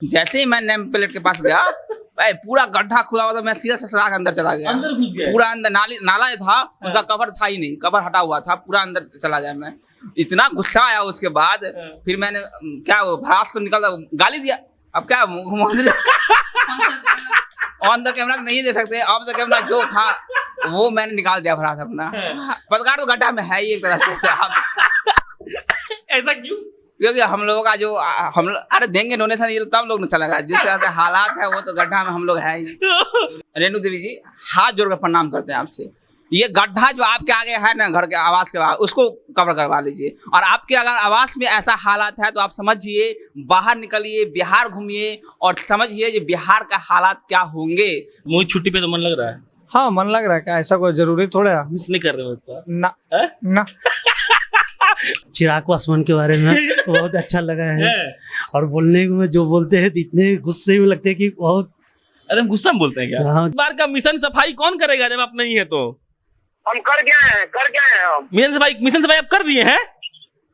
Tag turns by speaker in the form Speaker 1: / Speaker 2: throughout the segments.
Speaker 1: जैसे ही मैं name plate के पास गया, भाई पूरा गड्ढा खुला हुआ था, मैं सीधा ससुराल के अंदर चला गया।
Speaker 2: अंदर घुस गया
Speaker 1: पूरा अंदर नाला था, उसका कवर था ही नहीं, कवर हटा हुआ था, पूरा अंदर चला गया। मैं इतना गुस्सा आया उसके बाद, फिर मैंने क्या वो भड़ास से निकला गाली दिया। अब क्या ऑन द कैमरा नहीं दे सकते, ऑफ द कैमरा जो था वो मैंने निकाल दिया भड़ास अपना। पत्रकार तो गड्ढा में है ही एक तरह से।
Speaker 2: ऐसा क्यों?
Speaker 1: क्योंकि हम लोगों का जो हम अरे देंगे डोनेशन ये तब लोग न चलेगा, जिस तरह से हालात है वो तो गड्ढा में हम लोग है ही। रेणु देवी जी हाथ जोड़ कर प्रणाम करते हैं आपसे। ये गड्ढा जो आपके आगे है ना, घर के आवास के बाद, उसको कवर करवा लीजिए। और आपके अगर आवास में ऐसा हालात है तो आप समझिए, बाहर निकलिए, बिहार घूमिए और समझिए ये बिहार का हालात क्या होंगे।
Speaker 2: मोहित छुट्टी पे तो मन लग रहा है?
Speaker 3: हाँ मन लग रहा है, क्या ऐसा कोई जरूरी थोड़ा है?
Speaker 2: मिस नहीं कर रहे हो
Speaker 3: ना ना।
Speaker 4: चिराग पासवान के बारे में बहुत अच्छा लगा है, और बोलने में जो बोलते हैं तो इतने गुस्से में लगते हैं कि बहुत।
Speaker 2: अरे गुस्सा में बोलते हैं क्या?
Speaker 4: हाँ।
Speaker 2: इस बार का मिशन सफाई कौन करेगा जब आप नहीं है तो?
Speaker 5: हम कर गए हैं हम।
Speaker 2: मिशन सफाई आप कर दिए हैं?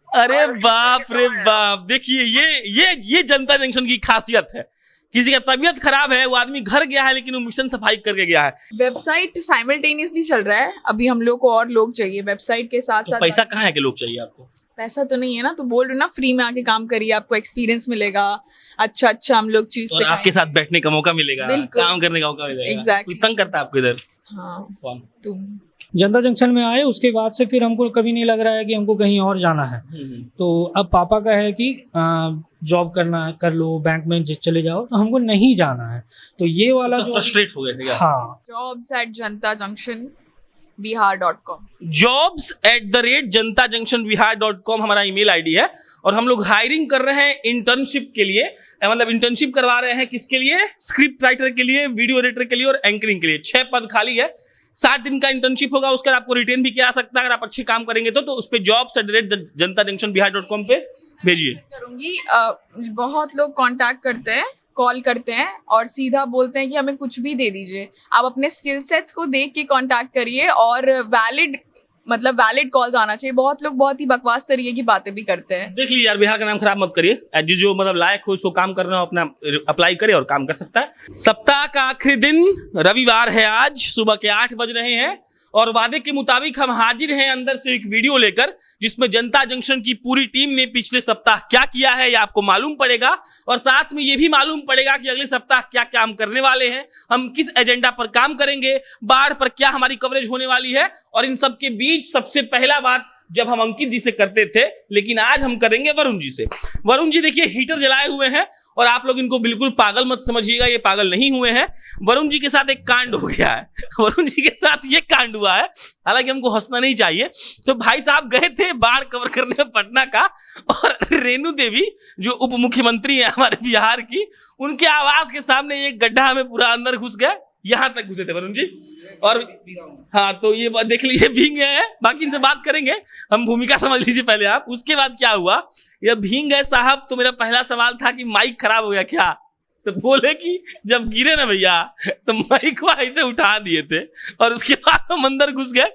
Speaker 2: अरे बाप रे बाप, देखिए ये जनता जंक्शन की खासियत है। किसी का तबीयत खराब है, वो आदमी घर गया है लेकिन वो मिशन सफाई करके गया है।
Speaker 6: वेबसाइट साइमल्टेनियसली चल रहा है, अभी हम लोग को और लोग चाहिए वेबसाइट के साथ
Speaker 2: तो
Speaker 6: साथ।
Speaker 2: पैसा कहाँ है कि लोग चाहिए आपको?
Speaker 6: पैसा तो नहीं है ना, तो बोल रहे ना फ्री में आके काम करिए, आपको एक्सपीरियंस मिलेगा, अच्छा हम लोग चीज
Speaker 2: और आपके साथ बैठने का मौका मिलेगा, काम करने का मौका मिलेगा।
Speaker 6: Exactly.
Speaker 2: कोई तंग करता है आपको इधर?
Speaker 6: हाँ
Speaker 2: कौन?
Speaker 6: तुम।
Speaker 3: जनता जंक्शन में आए उसके बाद से फिर हमको कभी नहीं लग रहा है कि हमको कहीं और जाना है। तो अब पापा का है कि जॉब करना है, कर लो, बैंक में चले जाओ, तो हमको नहीं जाना है। तो ये वाला जो
Speaker 2: फ्रस्ट्रेट हो गए थे क्या?
Speaker 3: हाँ,
Speaker 6: jobs@jantajunction.bihar.com
Speaker 2: jobs@jantajunction.bihar.com हमारा ईमेल आईडी है। और हम लोग हायरिंग कर रहे हैं इंटर्नशिप के लिए, मतलब इंटर्नशिप करवा रहे हैं किसके लिए? स्क्रिप्ट राइटर के लिए, वीडियो एडिटर के लिए और एंकरिंग के लिए। 6 पद खाली है, 7 दिन का इंटर्नशिप होगा, उसके बाद आपको रिटेन भी किया जा सकता है अगर आप अच्छे काम करेंगे तो उस पे jobs@jantajunction.bihar.com पे भेजिए।
Speaker 6: करूंगी। बहुत लोग कांटेक्ट करते हैं, कॉल करते हैं और सीधा बोलते हैं कि हमें कुछ भी दे दीजिए। आप अपने स्किल सेट्स को देख के कांटेक्ट करिए और वैलिड कॉल्स आना चाहिए। बहुत लोग बहुत ही बकवास तरीके की बातें भी करते हैं।
Speaker 2: देख लीजिए यार, बिहार का नाम खराब मत करिए। जो मतलब लायक हो उसको काम करना हो, अपना अप्लाई करे और काम कर सकता है। सप्ताह का आखिरी दिन रविवार है, आज सुबह के 8 बज रहे हैं और वादे के मुताबिक हम हाजिर हैं अंदर से एक वीडियो लेकर, जिसमें जनता जंक्शन की पूरी टीम ने पिछले सप्ताह क्या किया है ये आपको मालूम पड़ेगा और साथ में ये भी मालूम पड़ेगा कि अगले सप्ताह क्या काम करने वाले हैं, हम किस एजेंडा पर काम करेंगे, बाढ़ पर क्या हमारी कवरेज होने वाली है। और इन सब के बीच सबसे पहला बात जब हम अंकित जी से करते थे, लेकिन आज हम करेंगे वरुण जी से। वरुण जी देखिए हीटर जलाए हुए हैं और आप लोग इनको बिल्कुल पागल मत समझिएगा, ये पागल नहीं हुए हैं। वरुण जी के साथ एक कांड हो गया है, वरुण जी के साथ ये कांड हुआ है, हालांकि हमको हंसना नहीं चाहिए। तो भाई साहब गए थे बाढ़ कवर करने पटना का, और रेणु देवी जो उप मुख्यमंत्री है हमारे बिहार की, उनके आवास के सामने एक गड्ढा में पूरा अंदर घुस गए, यहां तक घुसे थे वरुण जी। और हाँ, तो ये देख लीजिए भीग गए हैं। बाकी इनसे बात करेंगे, हम भूमिका समझ लीजिए पहले आप। उसके बाद क्या हुआ, ये भीग गए साहब, तो मेरा पहला सवाल था कि माइक खराब हो गया क्या? तो बोले कि जब गिरे ना भैया तो माइक को ऐसे उठा दिए थे और उसके बाद हम अंदर घुस गए।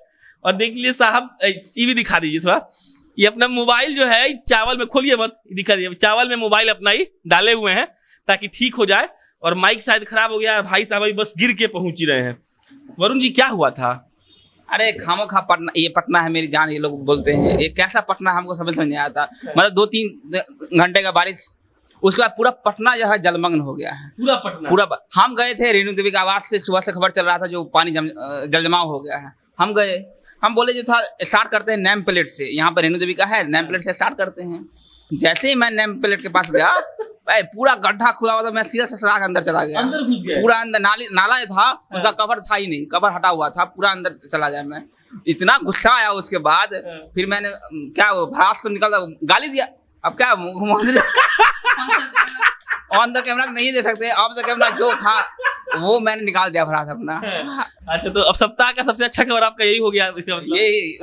Speaker 2: और देख लीजिए साहब, ये भी दिखा दीजिए थोड़ा, ये अपना मोबाइल जो है चावल में, खोलिए मत, दिखा दीजिए, चावल में मोबाइल अपना ही डाले हुए हैं ताकि ठीक हो जाए। और माइक शायद खराब हो गया, भाई साहब अभी बस गिर के पहुंच ही रहे हैं। वरुण जी क्या हुआ था?
Speaker 1: अरे खामोखा पटना, ये पटना है मेरी जान, ये लोग बोलते हैं, ये कैसा पटना हमको समझ नहीं आता। मतलब 2-3 घंटे का बारिश, उसके बाद पूरा पटना जो है जलमग्न हो गया है।
Speaker 2: पूरा पटना
Speaker 1: पूरा हम गए थे रेणु देवी का आवास से, सुबह से खबर चल रहा था जो पानी जल जमाव हो गया है। हम गए, हम बोले जो था स्टार्ट करते हैं नेम प्लेट से, यहाँ पर रेणु देवी का है, नेम प्लेट से स्टार्ट करते हैं। जैसे ही मैं नेम प्लेट के पास गया, भाई पूरा गड्ढा खुला हुआ था, मैं सीधा ससुराल के अंदर चला गया।
Speaker 2: अंदर घुस गया?
Speaker 1: पूरा अंदर नाला था, उसका कवर था ही नहीं, कवर हटा हुआ था, पूरा अंदर चला गया। मैं इतना गुस्सा आया उसके बाद, फिर मैंने क्या वो भड़ास से निकला गाली दिया। अब क्या ऑन द कैमरा नहीं दे सकते, ऑफ द कैमरा जो था वो मैंने निकाल दिया भड़ास अपना।
Speaker 2: अच्छा, तो अब सप्ताह का सबसे अच्छा खबर आपका यही हो गया?
Speaker 1: ये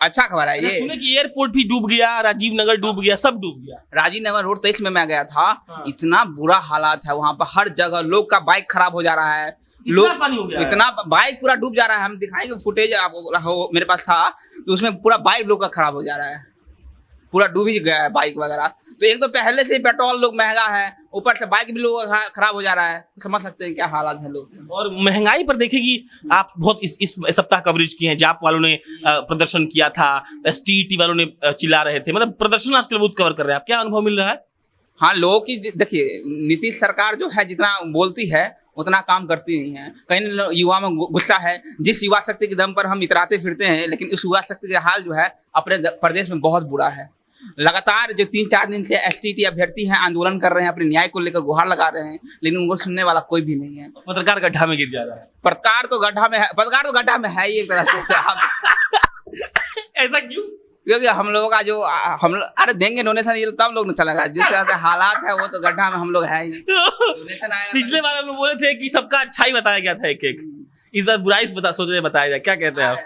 Speaker 1: अच्छा खबर है। ये
Speaker 2: सुने कि एयरपोर्ट भी डूब गया, राजीव नगर डूब गया, सब डूब गया।
Speaker 1: राजीव नगर रोड 23 में मैं गया था। इतना बुरा हालात है वहाँ पर, हर जगह लोग का बाइक खराब हो जा रहा है,
Speaker 2: पानी हो गया,
Speaker 1: इतना बाइक पूरा डूब जा रहा है। हम दिखाएंगे फुटेज, आपको मेरे पास था, तो उसमें पूरा बाइक लोग का खराब हो जा रहा है, पूरा डूब ही गया है बाइक वगैरह। तो एक तो पहले से पेट्रोल लोग महंगा है, ऊपर से बाइक भी लोगों का खराब हो जा रहा है। समझ सकते हैं क्या हालात है लोग।
Speaker 2: और महंगाई पर देखेगी आप बहुत इस सप्ताह कवरेज किए हैं। जाप वालों ने प्रदर्शन किया था, एसटीईटी वालों ने चिल्ला रहे थे, मतलब प्रदर्शन आजकल बहुत कवर कर रहे हैं। आप क्या अनुभव मिल रहा है?
Speaker 1: हाँ, लोगों की देखिए, नीतीश सरकार जो है जितना बोलती है उतना काम करती नहीं है। कहीं युवा में गुस्सा है, जिस युवा शक्ति के दम पर हम इतराते फिरते हैं, लेकिन इस युवा शक्ति का हाल जो है अपने प्रदेश में बहुत बुरा है। लगातार जो 3-4 दिन से एसटीटी अभ्यर्थी हैं आंदोलन कर रहे हैं, अपने न्याय को लेकर गुहार लगा रहे हैं, लेकिन उनको सुनने वाला कोई भी नहीं है।
Speaker 2: पत्रकार गड्ढा में गिर जा रहा है।
Speaker 1: पत्रकार तो गड्ढा में है, पत्रकार तो गड्ढा में है ही एक तरह से।
Speaker 2: ऐसा क्यों?
Speaker 1: क्योंकि हम लोगों का जो अरे देंगे डोनेशन, ये तब लोग न चलेगा। जिस तरह से हालात है वो तो गड्ढा में हम लोग है ही। डोनेशन आएगा।
Speaker 2: पिछले बार हम लोग बोले थे कि सबका अच्छाई बताया गया था एक एक, इस बार बुराई सोच रहे बताया जाए। क्या कहते हैं आप?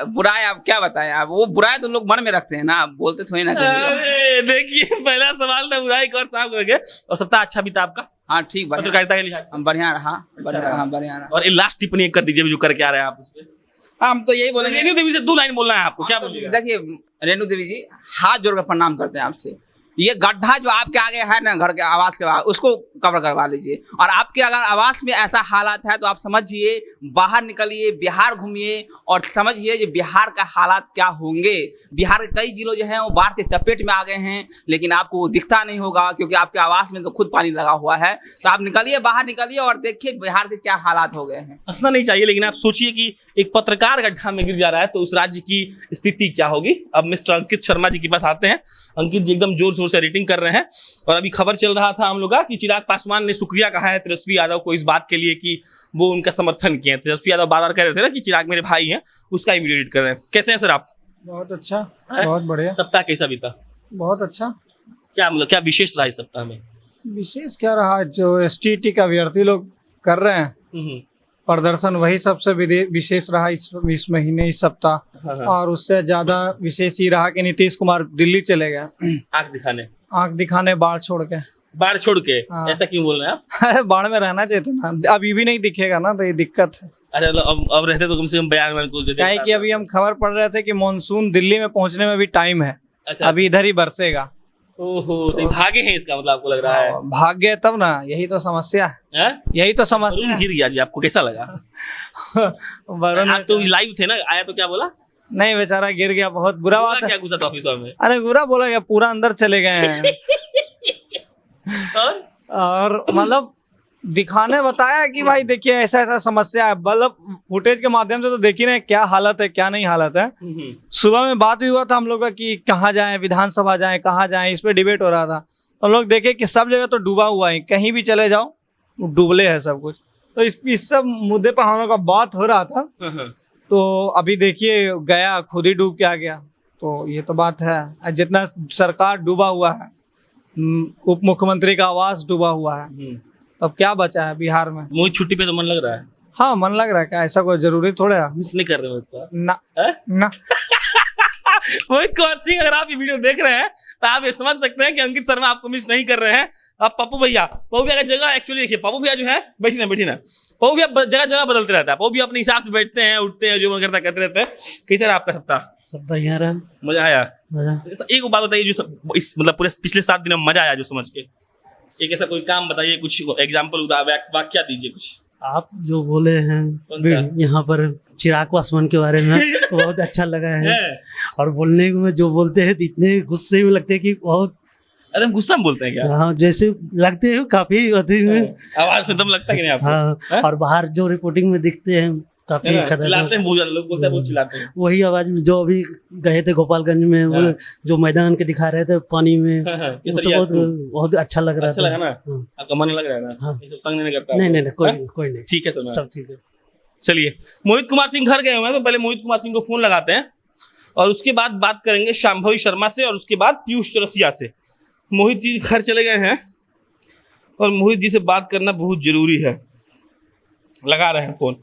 Speaker 1: बुराई आप क्या बताएं? आप वो बुराई तो लोग मन में रखते हैं ना, बोलते थोड़ी ना।
Speaker 2: अरे देखिए, पहला सवाल था बुराई का और साफ कर गए। और सप्ताह अच्छा बीता आपका?
Speaker 1: हाँ ठीक,
Speaker 2: पत्रकारिता के लिहाज से
Speaker 1: बढ़िया रहा, बढ़िया रहा।
Speaker 2: और लास्ट टिप्पणी कर दीजिए जो करके आ रहे हैं आप उस पर।
Speaker 1: हम तो यही बोलेंगे,
Speaker 2: रेणु देवी से 2 लाइन बोलना है आपको, क्या बोलिएगा?
Speaker 1: देखिए रेणु देवी जी, हाथ जोड़कर प्रणाम करते हैं आपसे। ये गड्ढा जो आपके आगे है ना, घर के आवास के बाद, उसको कवर करवा लीजिए। और आपके अगर आवास में ऐसा हालात है तो आप समझिए, बाहर निकलिए, बिहार घूमिए और समझिए कि बिहार का हालात क्या होंगे। बिहार के कई जिलों जो हैं वो बाढ़ के चपेट में आ गए हैं, लेकिन आपको वो दिखता नहीं होगा क्योंकि आपके आवास में तो खुद पानी लगा हुआ है। तो आप निकलिए, बाहर निकलिए और देखिए बिहार के क्या हालात हो गए हैं।
Speaker 2: हंसना नहीं चाहिए, लेकिन आप सोचिए कि एक पत्रकार गड्ढा में गिर जा रहा है तो उस राज्य की स्थिति क्या होगी। अब मिस्टर अंकित शर्मा जी के पास आते हैं। अंकित जी एकदम जोर शोर से रेटिंग कर रहे हैं। और अभी खबर चल रहा था हम लोग का कि चिराग पासवान ने शुक्रिया कहा है तेजस्वी यादव को इस बात के लिए कि वो उनका समर्थन किए। तेजस्वी यादव बार बार कह रहे थे ना कि चिराग मेरे भाई हैं, उसका ही वीडियो एडिट कर रहे हैं। कैसे हैं सर आप?
Speaker 3: बहुत अच्छा, बहुत बढ़िया।
Speaker 2: सप्ताह कैसा बीता?
Speaker 3: बहुत अच्छा।
Speaker 2: क्या मतलब क्या विशेष रहा इस सप्ताह में?
Speaker 3: विशेष क्या रहा, जो एसटीटी का अभ्यर्थी लोग कर रहे हैं प्रदर्शन, वही सबसे विशेष रहा इस महीने, इस सप्ताह।
Speaker 2: हाँ।
Speaker 3: और उससे ज्यादा विशेष ही रहा कि नीतीश कुमार दिल्ली चले गए आंख दिखाने बाढ़ छोड़ के।
Speaker 2: बाढ़ छोड़ के?
Speaker 3: हाँ।
Speaker 2: ऐसा क्यों बोल रहे हैं आप?
Speaker 3: बाढ़ में रहना चाहिए था ना, अभी भी नहीं दिखेगा ना, तो ये दिक्कत है।
Speaker 2: अरे अब रहते तो कम से कम बयान कुछ देते।
Speaker 3: क्या है कि अभी हम खबर पढ़ रहे थे कि मानसून दिल्ली में पहुंचने में भी टाइम है।
Speaker 2: अच्छा,
Speaker 3: अभी इधर ही बरसेगा।
Speaker 2: ओहो, तो भागे हैं इसका मतलब आपको लग रहा है?
Speaker 3: भाग गए तब ना, यही तो समस्या है। यही तो समस्या है।
Speaker 2: गिर गया जी, आपको कैसा लगा?
Speaker 3: वरुण
Speaker 2: आप तो लाइव थे ना, आया तो क्या बोला?
Speaker 3: नहीं, बेचारा गिर गया, बहुत बुरा बात है।
Speaker 2: क्या गुस्सा था ऑफिसर में?
Speaker 3: अरे बुरा बोला गया, पूरा अंदर चले गए हैं। और मतलब दिखाने बताया कि भाई देखिए ऐसा ऐसा समस्या है, मतलब फुटेज के माध्यम से तो देख ही रहे क्या हालत है, क्या नहीं हालत है। सुबह में बात भी हुआ था हम लोग का कि कहाँ जाएं, विधानसभा जाएं, कहाँ जाएं, इस पे डिबेट हो रहा था। हम लोग देखे कि सब जगह तो डूबा हुआ है, कहीं भी चले जाओ डूबले है सब कुछ। तो इस सब मुद्दे पर हम लोग का बात हो रहा था। तो अभी देखिए गया, खुद ही डूब के आ गया। तो ये तो बात है, जितना सरकार डूबा हुआ है, उप मुख्यमंत्री का आवास डूबा हुआ है, अब क्या बचा है बिहार में?
Speaker 2: मोहित छुट्टी पे तो मन लग रहा है।
Speaker 3: हाँ मन लग रहा है, क्या ऐसा कोई जरूरी थोड़ा है?
Speaker 2: मिस नहीं कर रहे हो
Speaker 3: ना ना।
Speaker 2: मोहित कुमार सिंह, अगर आप ये वीडियो देख रहे हैं तो आप ये समझ सकते हैं कि अंकित शर्मा आपको मिस नहीं कर रहे हैं। अब पप्पू भैया का जगह एक्चुअली देखिए, पप्पू भैया जो है बैठी ना पप्पू भैया जगह जगह बदलते रहता है। पप्पू भैया अपने हिसाब से बैठते हैं, उठते हैं, जो मन करता करते रहते हैं। कैसे रहा आपका सप्ताह?
Speaker 4: सब बढ़िया रहा,
Speaker 2: मजा आया?
Speaker 4: मजा।
Speaker 2: एक बात बताइए जो इस मतलब पूरे पिछले 7 दिन में मजा आया जो समझ के, एक ऐसा कोई काम बताइए, कुछ एग्जाम्पल वाक्य दीजिए कुछ।
Speaker 4: आप जो बोले हैं यहाँ पर चिराग पासवान के बारे में तो बहुत अच्छा लगा है। और बोलने में जो बोलते हैं इतने गुस्से में लगते हैं कि बहुत।
Speaker 2: अरे गुस्सा में बोलते हैं क्या?
Speaker 4: हाँ, जैसे लगते हैं काफी
Speaker 2: आवाज में दम लगता है कि नहीं आपको?
Speaker 4: हाँ, और बाहर जो रिपोर्टिंग में दिखते हैं काफी
Speaker 2: चिल्लाते हैं, बहुत ज्यादा लोग बोलते हैं, बहुत चिल्लाते हैं।
Speaker 4: वही आवाज में जो अभी गए थे गोपालगंज में, वो जो मैदान के दिखा रहे थे पानी में, बहुत अच्छा लग रहा था।
Speaker 2: अच्छा लगा ना? आपका मन लग रहा है ना? तंग नहीं करता?
Speaker 4: नहीं, कोई नहीं।
Speaker 2: ठीक है सर,
Speaker 4: सब ठीक है।
Speaker 2: चलिए, मोहित कुमार सिंह घर गए हुए हैं, तो पहले मोहित कुमार सिंह को फोन लगाते हैं और उसके बाद बात करेंगे शांभवी शर्मा से और उसके बाद पीयूष चौरसिया से। मोहित जी घर चले गए हैं और मोहित जी से बात करना बहुत जरूरी है। लगा रहे हैं फोन,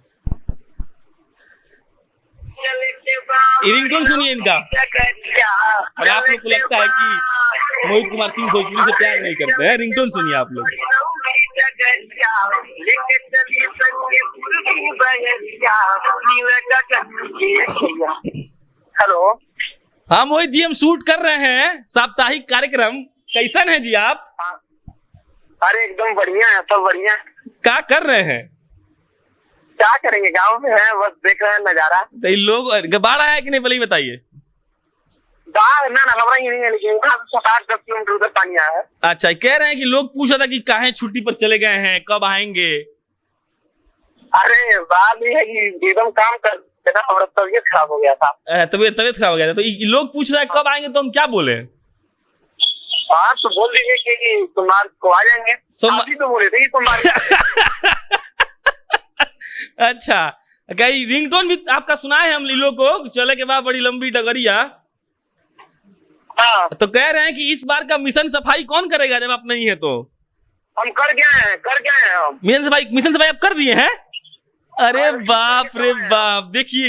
Speaker 2: रिंगटोन सुनिए इनका। और आप लोग को लगता है कि मोहित कुमार सिंह भोजपुरी से प्यार नहीं करते हैं, रिंगटोन सुनिए आप लोग।
Speaker 5: हेलो।
Speaker 2: हाँ मोहित जी, हम शूट कर रहे हैं साप्ताहिक कार्यक्रम। कैसन है जी आप?
Speaker 5: अरे एकदम बढ़िया है, सब बढ़िया है।
Speaker 2: क्या कर रहे हैं?
Speaker 5: क्या करेंगे, गाँव में है, बस देख रहे हैं नजारा।
Speaker 2: तो इन लोग बाढ़ आया कि नहीं पहले ही बताइए।
Speaker 5: बाहर ना खबरा ही नहीं है, लेकिन यहाँ 7-10 किलोमीटर उधर पानी आया है।
Speaker 2: अच्छा, कह रहे हैं कि लोग पूछा था कि काहे छुट्टी पर चले गए हैं, कब आएंगे?
Speaker 5: अरे बात ये है कि एकदम काम कर ना, हमारा तबीयत खराब हो गया था।
Speaker 2: तबीयत खराब हो गया था, तो ये लोग पूछ रहे हैं कब आएंगे, तो हम क्या बोले?
Speaker 5: हाँ तो बोल दीजिए कि सोमवार को आ जाएंगे। आप ही तो बोले थे कि सोमवार।
Speaker 2: अच्छा, कहीं रिंगटोन भी आपका सुना है हम लीलो को, चले के बाद बड़ी लंबी डगरिया।
Speaker 5: हाँ
Speaker 2: तो कह रहे हैं कि इस बार का मिशन सफाई कौन करेगा जब आप नहीं है तो?
Speaker 5: हम कर गए हैं हम।
Speaker 2: मिशन सफाई आप कर दिए हैं? अरे बाप रे बाप, देखिए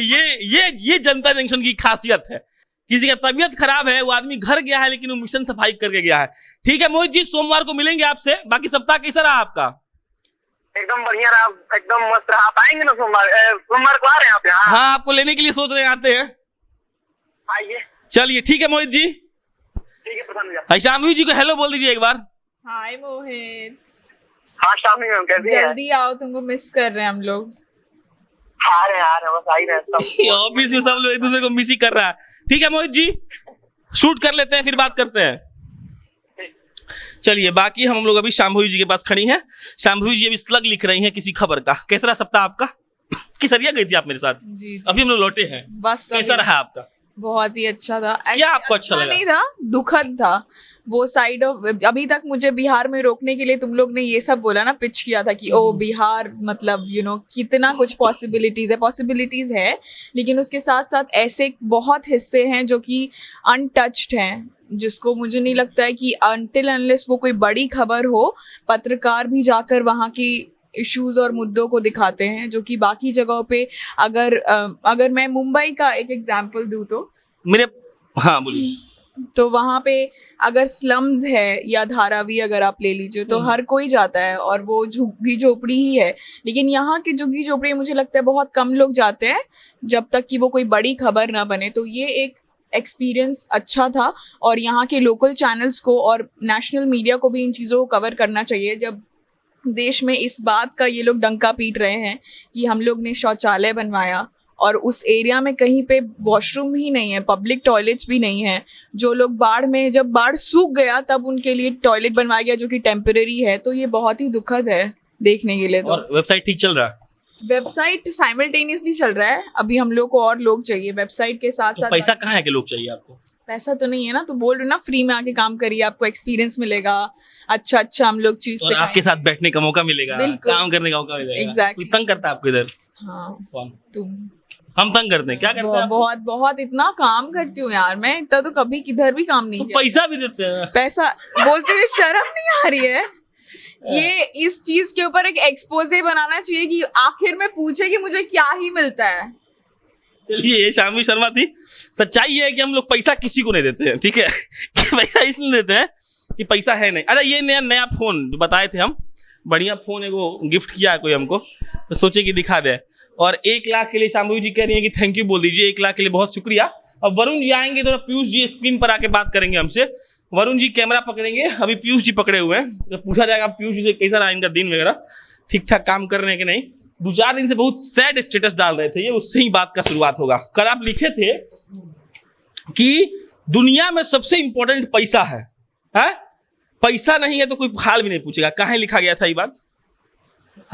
Speaker 2: ये जनता जंक्शन की खासियत है। किसी का तबीयत खराब है, वो आदमी घर गया है लेकिन वो मिशन सफाई करके गया है। ठीक है मोहित जी, सोमवार को मिलेंगे आपसे। बाकी सप्ताह कैसा रहा आपका?
Speaker 5: एकदम बढ़िया रहा, एकदम मस्त रहा। आप आएंगे ना सोमवार को आ रहे हैं आप यहाँ?
Speaker 2: हाँ, आपको लेने के लिए सोच रहे हैं, आते हैं।
Speaker 5: आइए।
Speaker 2: चलिए ठीक है मोहित जी।
Speaker 5: ठीक है प्रधान भैया।
Speaker 2: शामवी जी को हेलो बोल दीजिए एक बार।
Speaker 6: हाय मोहित,
Speaker 5: हाँ शामी मैम कैसी हैं?
Speaker 6: जल्दी आओ, तुमको मिस कर रहे हैं हम लोग।
Speaker 5: आ रहे हैं, बस आ ही रहे हैं।
Speaker 2: ऑफिस में सब लोग एक दूसरे को मिस ही कर रहा है। ठीक है मोहित जी, शूट कर लेते हैं, फिर बात करते हैं। चलिए, बाकी हम लोग अभी शाम्भवी जी के पास खड़ी हैं। शाम्भवी जी अभी स्लग लिख रही हैं किसी खबर का। कैसा रहा सप्ताह आपका? किसरिया गई थी आप मेरे साथ?
Speaker 6: जी,
Speaker 2: अभी हम लोग लौटे हैं।
Speaker 6: बस
Speaker 2: कैसा रहा आपका?
Speaker 6: बहुत ही अच्छा था।
Speaker 2: क्या आपको अच्छा लगा?
Speaker 6: नहीं था, दुखद था वो साइड ऑफ। अभी तक मुझे बिहार में रोकने के लिए तुम लोग ने ये सब बोला ना, पिच किया था कि ओ बिहार मतलब कितना कुछ पॉसिबिलिटीज है, लेकिन उसके साथ साथ ऐसे बहुत हिस्से हैं जो कि अनटच्ड हैं, जिसको मुझे नहीं लगता है कि अनटिल अनलेस वो कोई बड़ी खबर हो, पत्रकार भी जाकर वहाँ की इश्यूज और मुद्दों को दिखाते हैं, जो कि बाकी जगहों पे अगर मैं मुंबई का एक एग्जांपल दूं तो
Speaker 2: हाँ बोलिए।
Speaker 6: तो वहाँ पे अगर स्लम्स है या धारावी अगर आप ले लीजिए तो हर कोई जाता है और वो झुग्गी झोपड़ी ही है, लेकिन यहाँ की झुग्गी झोपड़ी मुझे लगता है बहुत कम लोग जाते हैं जब तक कि वो कोई बड़ी खबर ना बने। तो ये एक एक्सपीरियंस अच्छा था और यहाँ के लोकल चैनल्स को और नेशनल मीडिया को भी इन चीज़ों को कवर करना चाहिए। जब देश में इस बात का ये लोग डंका पीट रहे हैं कि हम लोग ने शौचालय बनवाया और उस एरिया में कहीं पे वॉशरूम ही नहीं है, पब्लिक टॉयलेट्स भी नहीं है। जो लोग जब बाढ़ सूख गया तब उनके लिए टॉयलेट बनवाया गया जो कि टेम्परेरी है, तो ये बहुत ही दुखद है देखने के लिए। तो
Speaker 2: और वेबसाइट ठीक चल रहा है?
Speaker 6: वेबसाइट साइमल्टेनियसली चल रहा है। अभी हम लोग को और लोग चाहिए वेबसाइट के साथ साथ।
Speaker 2: पैसा कहाँ है कि लोग चाहिए आपको?
Speaker 6: पैसा तो नहीं है ना, तो बोल रहे ना फ्री में आके काम करिए, आपको एक्सपीरियंस मिलेगा, अच्छा हम लोग चीज
Speaker 2: और आपके साथ बैठने का मौका मिलेगा, काम करने का मौका मिलेगा।
Speaker 6: Exactly.
Speaker 2: कोई तंग करता है आपको इधर?
Speaker 6: हाँ
Speaker 2: कौन?
Speaker 6: तुम।
Speaker 2: हम तंग करते हैं? क्या करते हैं?
Speaker 6: बहुत बहुत इतना काम करती हूँ यार मैं, इतना तो कभी किधर भी काम नहीं किया।
Speaker 2: पैसा भी देते हैं?
Speaker 6: पैसा बोलते हुए शर्म नहीं आ रही है? ये इस चीज के ऊपर एक एक्सपोजे बनाना चाहिए कि आखिर में पूछे कि मुझे क्या ही मिलता है।
Speaker 2: चलिए, ये शाम्भवी शर्मा थी। सच्चाई है कि हम लोग पैसा किसी को नहीं देते हैं, ठीक है? पैसा इसलिए देते हैं कि पैसा है नहीं। अरे ये नया फोन जो बताए थे हम, बढ़िया फोन है, वो गिफ्ट किया है कोई हमको, तो सोचे कि दिखा दे। और 1 लाख के लिए शाम्भवी जी कह रही है कि थैंक यू बोल दीजिए। 1 लाख के लिए बहुत शुक्रिया। अब वरुण जी आएंगे तो पीयूष जी स्क्रीन पर आके बात करेंगे हमसे। वरुण जी कैमरा पकड़ेंगे, अभी पीयूष जी पकड़े हुए हैं, तो पूछा जाएगा पीयूष जी से कैसा रहा इनका दिन वगैरह, ठीक ठाक काम कर रहे हैं कि नहीं। 2-4 दिन से बहुत सैड स्टेटस डाल रहे थे ये, उससे ही बात का शुरुआत होगा। कल आप लिखे थे कि दुनिया में सबसे इंपॉर्टेंट पैसा है? पैसा नहीं है तो कोई हाल भी नहीं पूछेगा। कहाँ लिखा गया था ये बात?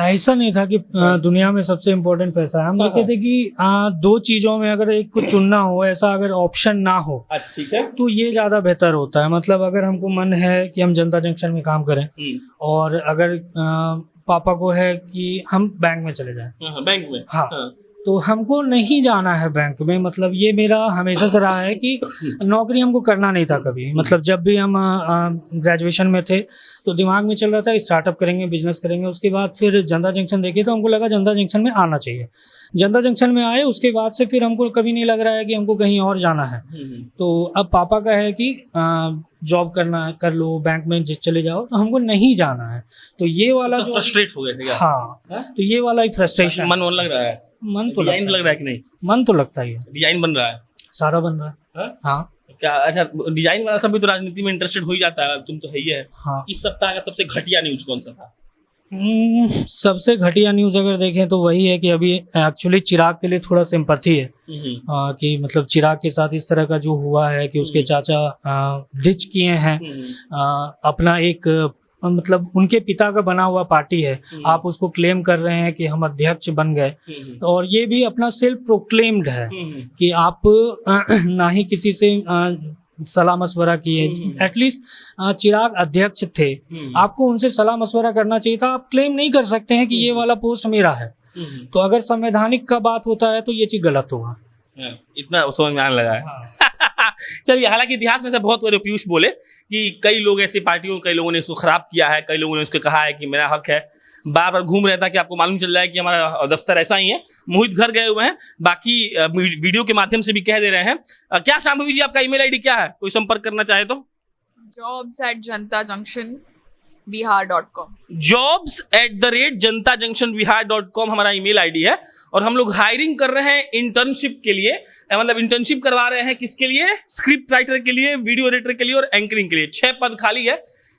Speaker 3: ऐसा नहीं था कि दुनिया में सबसे इम्पोर्टेंट पैसा है। हम लिखे थे कि 2 चीजों में अगर एक को चुनना हो, ऐसा अगर ऑप्शन ना हो,
Speaker 2: ठीक है,
Speaker 3: तो ये ज्यादा बेहतर होता है। मतलब अगर हमको मन है कि हम जनता जंक्शन में काम करें और अगर पापा को है कि हम बैंक में चले जाएं,
Speaker 2: बैंक में,
Speaker 3: हाँ, तो हमको नहीं जाना है बैंक में। मतलब ये मेरा हमेशा से रहा है कि नौकरी हमको करना नहीं था कभी। मतलब जब भी हम ग्रेजुएशन में थे तो दिमाग में चल रहा था स्टार्टअप करेंगे, बिजनेस करेंगे। उसके बाद फिर जनता जंक्शन देखे तो हमको लगा जनता जंक्शन में आना चाहिए। जनता जंक्शन में आए, उसके बाद से फिर हमको कभी नहीं लग रहा है कि हमको कहीं और जाना है। तो अब पापा का है कि जॉब कर लो, बैंक में चले जाओ, तो हमको नहीं जाना है। तो ये वाला जो
Speaker 2: फ्रस्ट्रेट हो गए थे क्या?
Speaker 3: हाँ, तो ये वाला ही फ्रस्ट्रेशन।
Speaker 2: मन लग रहा है?
Speaker 3: मन तो
Speaker 2: लग रहा है कि नहीं?
Speaker 3: मन तो लगता ही है।
Speaker 2: डिजाइन बन रहा है?
Speaker 3: सारा बन रहा है। हाँ,
Speaker 2: क्या अच्छा, डिजाइन वाला सब भी तो राजनीति में इंटरेस्टेड हो ही जाता है, तुम तो है ही है।
Speaker 3: हाँ।
Speaker 2: इस सप्ताह का सबसे घटिया न्यूज कौन सा था?
Speaker 3: सबसे घटिया न्यूज़ अगर देखें तो वही है कि अभी एक्चुअली चिराग के लिए थोड़ा सिंपैथी है कि मतलब चिराग के साथ इस तरह का जो हुआ है कि उसके चाचा डिच किए हैं अपना एक मतलब उनके पिता का बना हुआ पार्टी है, आप उसको क्लेम कर रहे हैं कि हम अध्यक्ष बन गए, और ये भी अपना सेल्फ प्रोक्लेम्ड है कि आप ना ही किसी से सलाह मशवरा किए। एटलीस्ट चिराग अध्यक्ष थे, आपको उनसे सलाह मशवरा करना चाहिए था। आप क्लेम नहीं कर सकते हैं कि ये वाला पोस्ट मेरा है। तो अगर संवैधानिक का बात होता है तो ये चीज गलत होगा।
Speaker 2: इतना समझ में आने लगा है। चलिए, हालांकि इतिहास में से बहुत बड़े पीयूष बोले कि कई लोग ऐसी पार्टियों, कई लोगों ने इसको खराब किया है, कई लोगों ने उसको कहा है कि मेरा हक है, बार बार घूम रहा था कि आपको मालूम चल रहा है कि हमारा दफ्तर ऐसा ही है। मोहित घर गए हुए हैं, बाकी वीडियो के माध्यम से भी कह दे रहे हैं। क्या शांभवी जी, आपका ईमेल आईडी क्या है, कोई संपर्क करना चाहे तो?
Speaker 6: jobs@jantajunction.bihar.com
Speaker 2: jobs@jantajunction.bihar.com हमारा ईमेल आईडी है। और हम लोग हायरिंग कर रहे हैं इंटर्नशिप के लिए, मतलब इंटर्नशिप करवा रहे हैं किसके लिए? स्क्रिप्ट राइटर के लिए, वीडियो एडिटर के लिए और एंकरिंग के लिए। 6 पद खाली है।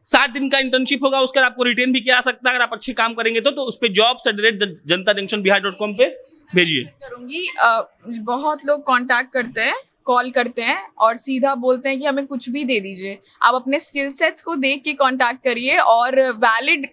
Speaker 2: 7 दिन का इंटर्नशिप होगा, उसके बाद आपको रिटेन भी किया जा सकता है अगर आप अच्छे काम करेंगे तो उस पे jobs@jantajunction.bihar.com पे भेजिए।
Speaker 6: करूंगी। बहुत लोग कांटेक्ट करते हैं, कॉल करते हैं और सीधा बोलते हैं कि हमें कुछ भी दे दीजिए। आप अपने स्किल सेट्स को देख के कांटेक्ट करिए और वैलिड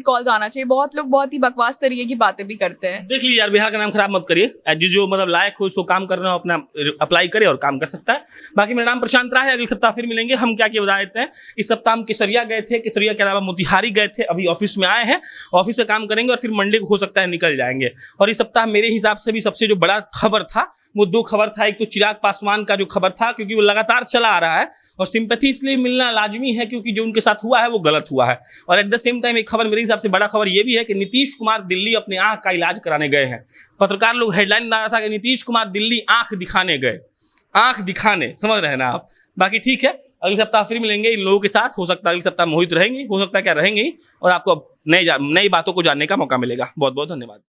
Speaker 6: कॉल्स आना चाहिए। बहुत लोग बहुत ही बकवास तरीके की बातें भी करते हैं।
Speaker 2: देख लीजिए यार, बिहार का नाम खराब मत करिए। जो मतलब लायक हो उसको काम करना हो, अपना अप्लाई करे और काम कर सकता है। बाकी मेरा नाम प्रशांत राय है, अगले सप्ताह फिर मिलेंगे। हम क्या क्या बता देते हैं। इस सप्ताह हम केसरिया गए थे, केसरिया के अलावा मोतिहारी गए थे, अभी ऑफिस में आए हैं, ऑफिस से काम करेंगे और फिर मंडे को हो सकता है निकल जाएंगे। और इस सप्ताह मेरे हिसाब से भी सबसे जो बड़ा खबर था वो 2 खबर था। एक तो चिराग पासवान का जो खबर था, क्योंकि वो लगातार चला आ रहा है और सिंपैथी इसलिए मिलना लाजमी है क्योंकि जो उनके साथ हुआ है वो गलत हुआ है। और एट द सेम टाइम एक खबर मेरे हिसाब से बड़ा खबर ये भी है कि नीतीश कुमार दिल्ली अपने आंख का इलाज कराने गए हैं। पत्रकार लोग हेडलाइन डाला था कि नीतीश कुमार दिल्ली आंख दिखाने गए। आंख दिखाने, समझ रहे हैं ना आप। बाकी ठीक है, अगले सप्ताह फिर मिलेंगे इन लोगों के साथ। हो सकता है अगले सप्ताह मोहित रहेंगे, हो सकता है क्या रहेंगे, और आपको नई बातों को जानने का मौका मिलेगा। बहुत बहुत धन्यवाद।